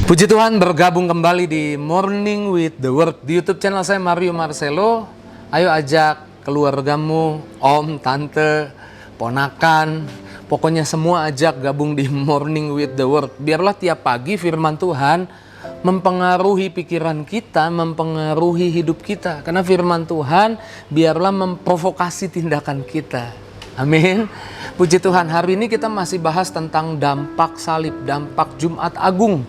Puji Tuhan, bergabung kembali di Morning with the Word di YouTube channel saya, Mario Marcelo. Ayo ajak keluargamu, om, tante, ponakan, pokoknya semua ajak gabung di Morning with the Word. Biarlah tiap pagi firman Tuhan mempengaruhi pikiran kita, mempengaruhi hidup kita. Karena firman Tuhan biarlah memprovokasi tindakan kita. Amin. Puji Tuhan, hari ini kita masih bahas tentang dampak salib, dampak Jumat Agung.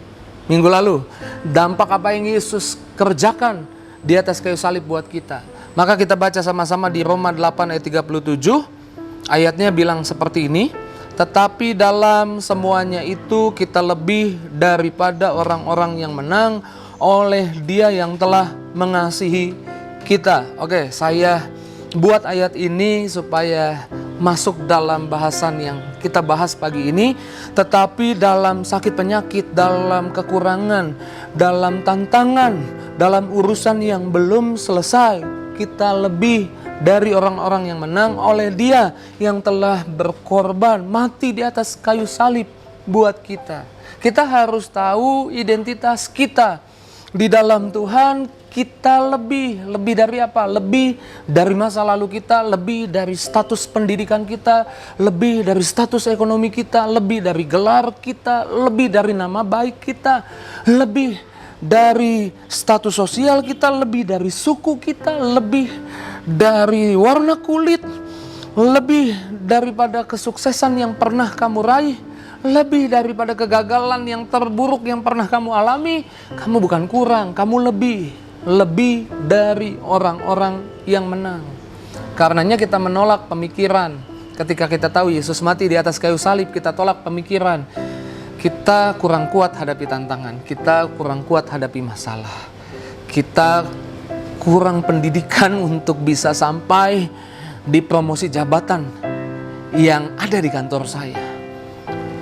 Minggu lalu, dampak apa yang Yesus kerjakan di atas kayu salib buat kita. Maka kita baca sama-sama di Roma 8 ayat 37. Ayatnya bilang seperti ini. Tetapi dalam semuanya itu kita lebih daripada orang-orang yang menang oleh Dia yang telah mengasihi kita. Oke, saya buat ayat ini supaya masuk dalam bahasan yang kita bahas pagi ini. Tetapi dalam sakit penyakit, dalam kekurangan, dalam tantangan, dalam urusan yang belum selesai, kita lebih dari orang-orang yang menang oleh Dia yang telah berkorban, mati di atas kayu salib buat kita. Kita harus tahu identitas kita di dalam Tuhan. Kita lebih dari apa? Lebih dari masa lalu kita, lebih dari status pendidikan kita, lebih dari status ekonomi kita, lebih dari gelar kita, lebih dari nama baik kita, lebih dari status sosial kita, lebih dari suku kita, lebih dari warna kulit, lebih daripada kesuksesan yang pernah kamu raih, lebih daripada kegagalan yang terburuk yang pernah kamu alami. Kamu bukan kurang, kamu lebih dari orang-orang yang menang. Karenanya kita menolak pemikiran. Ketika kita tahu Yesus mati di atas kayu salib, kita tolak pemikiran kita kurang kuat hadapi tantangan, kita kurang kuat hadapi masalah, kita kurang pendidikan untuk bisa sampai di promosi jabatan yang ada di kantor saya.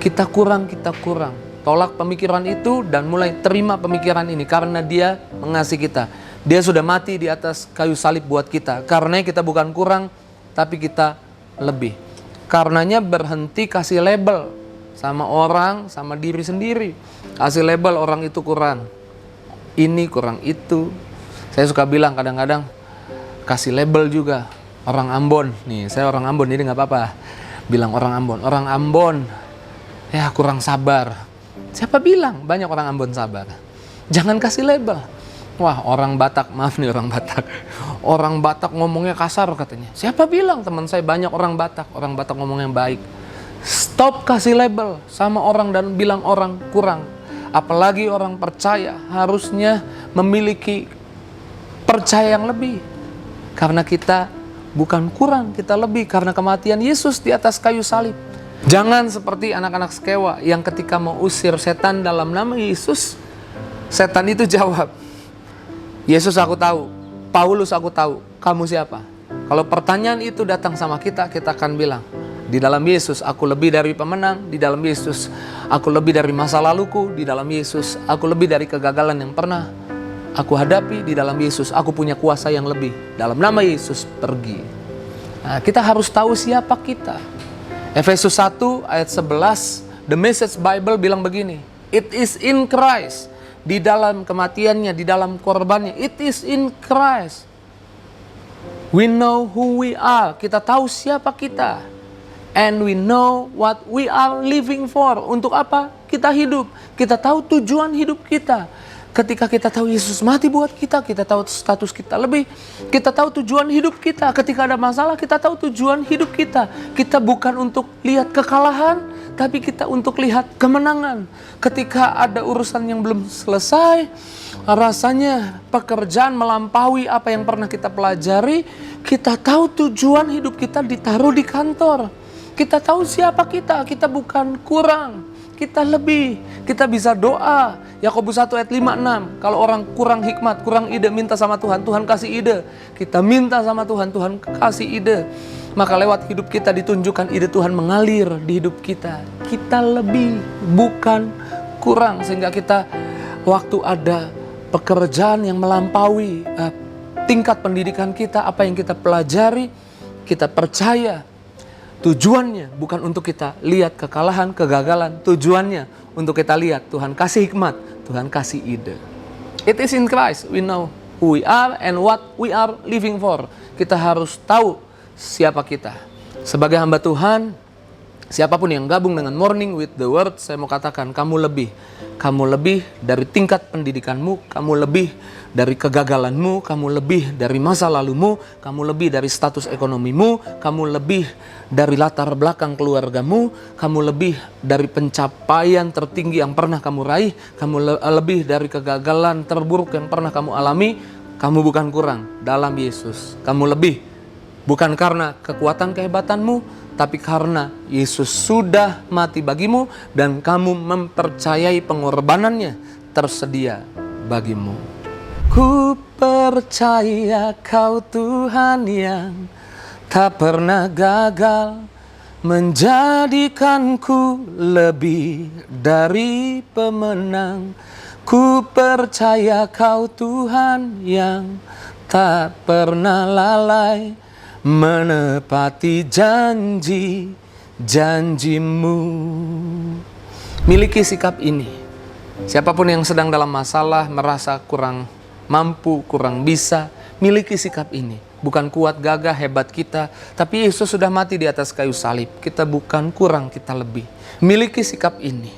Kita kurang. Tolak pemikiran itu dan mulai terima pemikiran ini karena Dia mengasihi kita. Dia sudah mati di atas kayu salib buat kita. Karena kita bukan kurang, tapi kita lebih. Karenanya berhenti kasih label sama orang, sama diri sendiri. Kasih label orang itu kurang, ini kurang itu. Saya suka bilang kadang-kadang kasih label juga. Orang Ambon, nih saya orang Ambon jadi gak apa-apa bilang orang Ambon ya kurang sabar. Siapa bilang banyak orang Ambon sabar? Jangan kasih label. Wah, orang Batak, maaf nih orang Batak. Orang Batak ngomongnya kasar katanya. Siapa bilang teman saya banyak orang Batak ngomongnya baik? Stop kasih label sama orang dan bilang orang kurang. Apalagi orang percaya harusnya memiliki percaya yang lebih. Karena kita bukan kurang, kita lebih karena kematian Yesus di atas kayu salib. Jangan seperti anak-anak sekewa yang ketika mau usir setan dalam nama Yesus, setan itu jawab, Yesus aku tahu, Paulus aku tahu, kamu siapa? Kalau pertanyaan itu datang sama kita akan bilang, di dalam Yesus aku lebih dari pemenang, di dalam Yesus aku lebih dari masa laluku, di dalam Yesus aku lebih dari kegagalan yang pernah aku hadapi, di dalam Yesus aku punya kuasa yang lebih. Dalam nama Yesus pergi. Nah, kita harus tahu siapa kita. Efesus 1 ayat 11, The Message Bible bilang begini, it is in Christ, di dalam kematiannya, di dalam korbannya, it is in Christ. We know who we are, kita tahu siapa kita. And we know what we are living for, untuk apa kita hidup. Kita tahu tujuan hidup kita. Ketika kita tahu Yesus mati buat kita, kita tahu status kita lebih. Kita tahu tujuan hidup kita. Ketika ada masalah, kita tahu tujuan hidup kita. Kita bukan untuk lihat kekalahan, tapi kita untuk lihat kemenangan. Ketika ada urusan yang belum selesai, rasanya pekerjaan melampaui apa yang pernah kita pelajari, kita tahu tujuan hidup kita ditaruh di kantor. Kita tahu siapa kita bukan kurang. Kita lebih, kita bisa doa. Yakobus 1 ayat 5-6. Kalau orang kurang hikmat, kurang ide, minta sama Tuhan, Tuhan kasih ide. Kita minta sama Tuhan, Tuhan kasih ide. Maka lewat hidup kita ditunjukkan ide Tuhan mengalir di hidup kita. Kita lebih, bukan kurang. Sehingga kita waktu ada pekerjaan yang melampaui tingkat pendidikan kita, apa yang kita pelajari, kita percaya tujuannya bukan untuk kita lihat kekalahan, kegagalan. Tujuannya untuk kita lihat Tuhan kasih hikmat, Tuhan kasih ide. It is in Christ we know who we are and what we are living for. Kita harus tahu siapa kita. Sebagai hamba Tuhan, siapapun yang gabung dengan Morning with the Word, saya mau katakan kamu lebih. Kamu lebih dari tingkat pendidikanmu, kamu lebih dari kegagalanmu, kamu lebih dari masa lalumu, kamu lebih dari status ekonomimu, kamu lebih dari latar belakang keluargamu, kamu lebih dari pencapaian tertinggi yang pernah kamu raih, kamu lebih dari kegagalan terburuk yang pernah kamu alami. Kamu bukan kurang dalam Yesus. Kamu lebih, bukan karena kekuatan kehebatanmu, tapi karena Yesus sudah mati bagimu dan kamu mempercayai pengorbanannya tersedia bagimu. Ku percaya Kau Tuhan yang tak pernah gagal, menjadikanku lebih dari pemenang. Ku percaya Kau Tuhan yang tak pernah lalai, menepati janji-janjimu. Miliki sikap ini. Siapapun yang sedang dalam masalah, merasa kurang mampu, kurang bisa, miliki sikap ini. Bukan kuat, gagah, hebat kita, tapi Yesus sudah mati di atas kayu salib. Kita bukan kurang, kita lebih. Miliki sikap ini.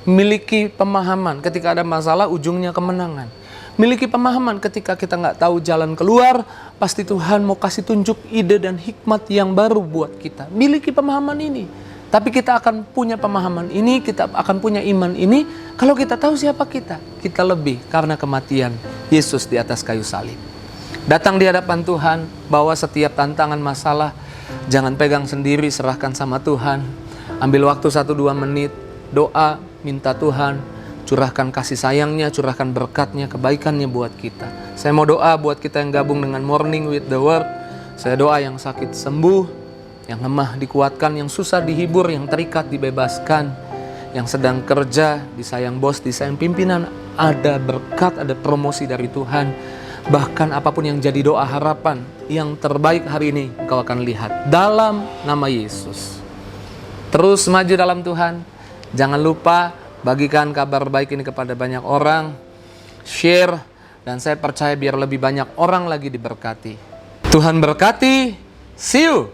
Miliki pemahaman ketika ada masalah, ujungnya kemenangan. Miliki pemahaman ketika kita nggak tahu jalan keluar, pasti Tuhan mau kasih tunjuk ide dan hikmat yang baru buat kita. Miliki pemahaman ini. Tapi kita akan punya pemahaman ini, kita akan punya iman ini, kalau kita tahu siapa kita. Kita lebih karena kematian Yesus di atas kayu salib. Datang di hadapan Tuhan, bawa setiap tantangan masalah, jangan pegang sendiri, serahkan sama Tuhan. Ambil waktu 1-2 menit, doa, minta Tuhan curahkan kasih sayangnya, curahkan berkatnya, kebaikannya buat kita. Saya mau doa buat kita yang gabung dengan Morning with the Word. Saya doa yang sakit sembuh, yang lemah dikuatkan, yang susah dihibur, yang terikat dibebaskan, yang sedang kerja disayang bos, disayang pimpinan, ada berkat, ada promosi dari Tuhan. Bahkan apapun yang jadi doa harapan, yang terbaik hari ini engkau akan lihat dalam nama Yesus. Terus maju dalam Tuhan. Jangan lupa bagikan kabar baik ini kepada banyak orang, share, dan saya percaya biar lebih banyak orang lagi diberkati. Tuhan berkati, see you!